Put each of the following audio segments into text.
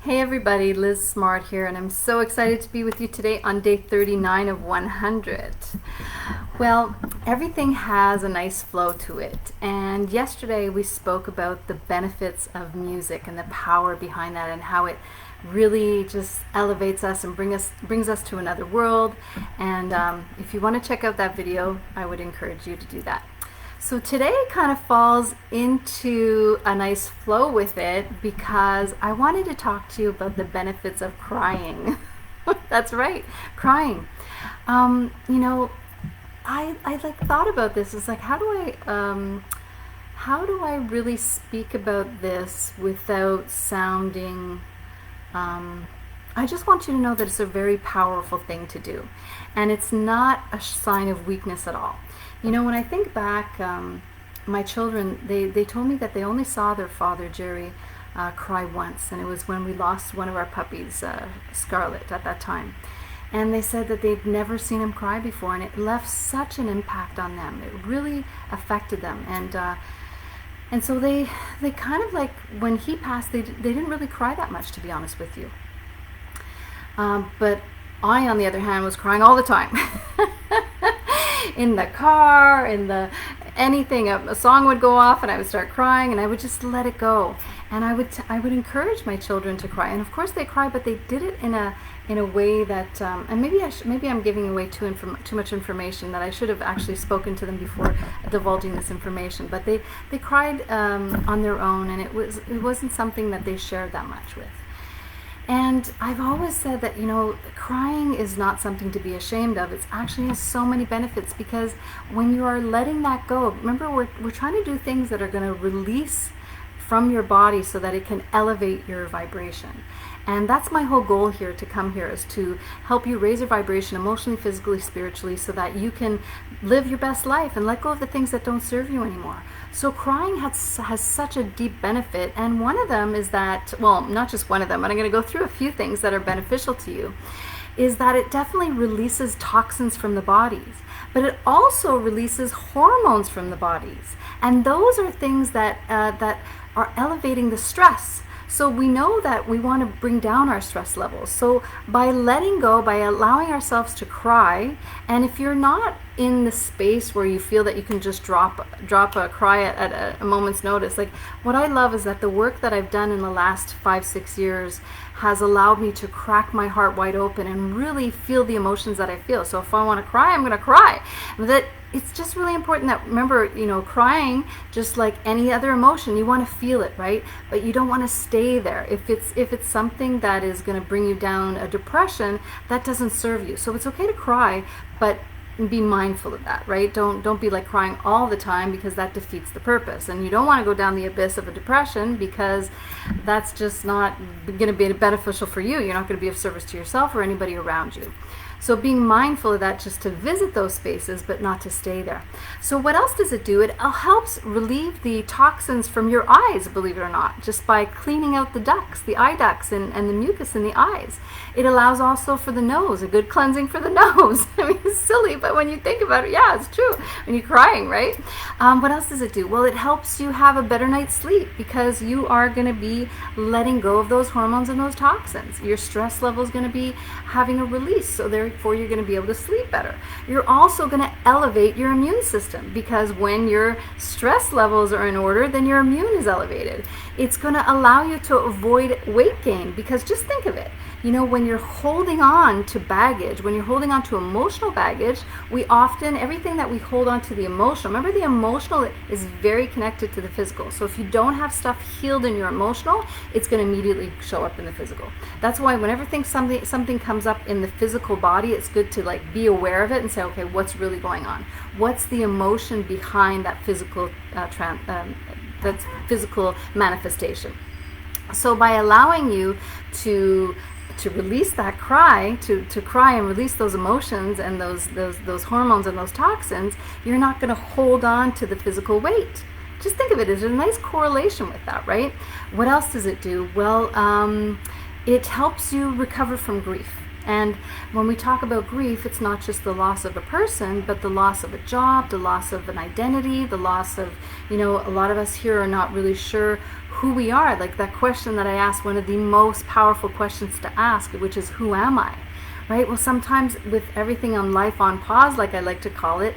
Hey everybody, Liz Smart here, and I'm so excited to be with you today on day 39 of 100. Well, everything has a nice flow to it, and yesterday we spoke about the benefits of music and the power behind that and how it really just elevates us and brings us to another world. And if you want to check out that video, I would encourage you to do that. So today kind of falls into a nice flow with it because I wanted to talk to you about the benefits of crying. That's right, crying. You know, I like thought about this. It's like how do I really speak about this without sounding I just want you to know that it's a very powerful thing to do, and it's not a sign of weakness at all. You know, when I think back, my children, they told me that they only saw their father, Jerry, cry once, and it was when we lost one of our puppies, Scarlett, at that time. And they said that they'd never seen him cry before, and it left such an impact on them. It really affected them, and so they kind of like, when he passed, they didn't really cry that much, to be honest with you. But I, on the other hand, was crying all the time. In the car, anything, a song would go off and I would start crying, and I would just let it go. And I would encourage my children to cry, and of course they cry, but they did it in a way that, and maybe I'm giving away too much information, that I should have actually spoken to them before divulging this information. But they cried on their own, and it wasn't something that they shared that much with. And I've always said that, you know, crying is not something to be ashamed of. It actually has so many benefits, because when you are letting that go, remember, we're trying to do things that are going to release from your body so that it can elevate your vibration. And that's my whole goal here, to come here, is to help you raise your vibration emotionally, physically, spiritually, so that you can live your best life and let go of the things that don't serve you anymore. So crying has such a deep benefit, and one of them is that, well, not just one of them, but I'm going to go through a few things that are beneficial to you, is that it definitely releases toxins from the bodies, but it also releases hormones from the bodies, and those are things that are elevating the stress. So we know that we want to bring down our stress levels. So by letting go, by allowing ourselves to cry, and if you're not in the space where you feel that you can just drop a cry at a moment's notice, like, what I love is that the work that I've done in the last 5-6 years has allowed me to crack my heart wide open and really feel the emotions that I feel. So if I want to cry, I'm going to cry. That it's just really important that, remember, you know, crying, just like any other emotion, you want to feel it, right? But you don't want to stay there. If it's something that is going to bring you down a depression, that doesn't serve you. So it's okay to cry, but be mindful of that, right? Don't be like crying all the time, because that defeats the purpose. And you don't want to go down the abyss of a depression, because that's just not going to be beneficial for you. You're not going to be of service to yourself or anybody around you. So being mindful of that, just to visit those spaces, but not to stay there. So what else does it do? It helps relieve the toxins from your eyes, believe it or not, just by cleaning out the ducts, the eye ducts, and the mucus in the eyes. It allows also for the nose, a good cleansing for the nose. I mean, it's silly, but when you think about it, yeah, it's true. When you're crying, right? What else does it do? Well, it helps you have a better night's sleep, because you are going to be letting go of those hormones and those toxins. Your stress level is going to be having a release, so therefore you're going to be able to sleep better. You're also going to elevate your immune system, because when your stress levels are in order, then your immune is elevated. It's going to allow you to avoid weight gain, because just think of it. You know, when you're holding on to baggage, when you're holding on to emotional baggage, we often, everything that we hold on to the emotional, remember, the emotional is very connected to the physical. So if you don't have stuff healed in your emotional, it's going to immediately show up in the physical. That's why whenever something comes up in the physical body, it's good to like be aware of it and say, okay, what's really going on? What's the emotion behind that physical that's physical manifestation? So by allowing you to release that cry, to cry and release those emotions and those hormones and those toxins, you're not going to hold on to the physical weight. Just think of it as a nice correlation with that, right? What else does it do? Well, it helps you recover from grief. And when we talk about grief, it's not just the loss of a person, but the loss of a job, the loss of an identity, the loss of, a lot of us here are not really sure who we are. Like that question that I asked, one of the most powerful questions to ask, which is, who am I? Right? Well, sometimes with everything on life on pause, like I like to call it,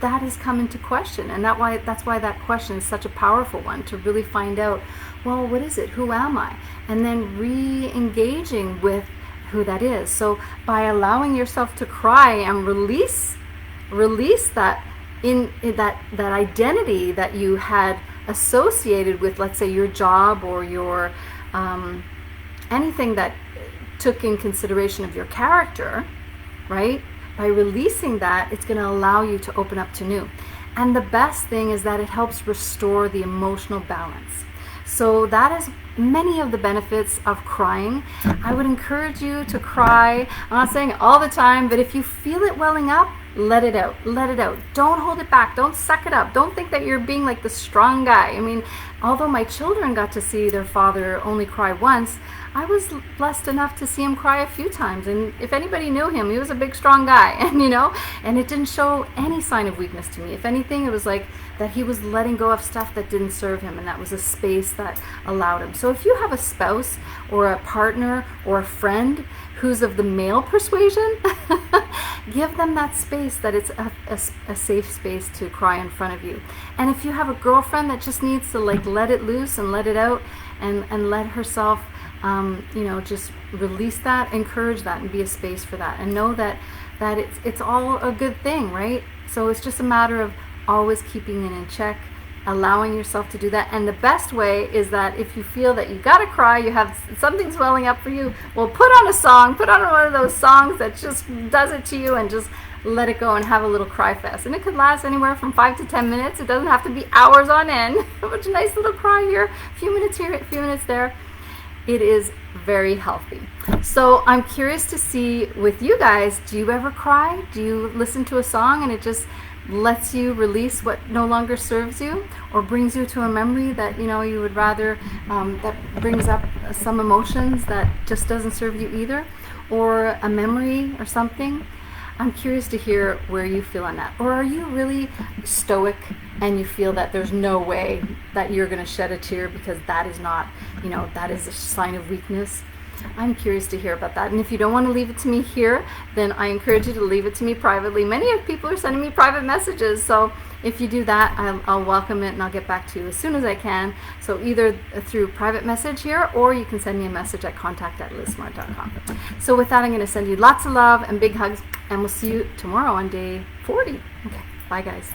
that has come into question. And that's why that question is such a powerful one, to really find out, well, what is it? Who am I? And then re-engaging with who that is. So by allowing yourself to cry and release that that identity that you had associated with, let's say, your job or your anything that took in consideration of your character, right? By releasing that, it's going to allow you to open up to new. And the best thing is that it helps restore the emotional balance. So that is many of the benefits of crying. I would encourage you to cry. I'm not saying all the time, but if you feel it welling up, let it out. Let it out. Don't hold it back. Don't suck it up. Don't think that you're being like the strong guy. I mean, although my children got to see their father only cry once, I was blessed enough to see him cry a few times. And if anybody knew him, he was a big, strong guy. And, and it didn't show any sign of weakness to me. If anything, it was like that he was letting go of stuff that didn't serve him. And that was a space that allowed him. So if you have a spouse or a partner or a friend who's of the male persuasion, give them that space, that it's a safe space to cry in front of you. And if you have a girlfriend that just needs to like let it loose and let it out and let herself just release that, encourage that, and be a space for that, and know that it's all a good thing, right? So it's just a matter of always keeping it in check, allowing yourself to do that. And the best way is that if you feel that you gotta cry, you have something swelling up for you, well, put on a song, put on one of those songs that just does it to you, and just let it go and have a little cry fest. And it could last anywhere from 5 to 10 minutes. It doesn't have to be hours on end. But a nice little cry here, a few minutes here, a few minutes there. It is very healthy. So I'm curious to see with you guys, do you ever cry? Do you listen to a song and it just lets you release what no longer serves you, or brings you to a memory that you would rather, that brings up some emotions that just doesn't serve you either, or a memory or something? I'm curious to hear where you feel on that. Or are you really stoic and you feel that there's no way that you're going to shed a tear because that is not, that is a sign of weakness? I'm curious to hear about that. And if you don't want to leave it to me here, then I encourage you to leave it to me privately. Many of people are sending me private messages, so if you do that, I'll welcome it and I'll get back to you as soon as I can. So either through private message here, or you can send me a message at contact@lizsmart.com. So with that, I'm going to send you lots of love and big hugs, and we'll see you tomorrow on day 40. Okay, bye guys.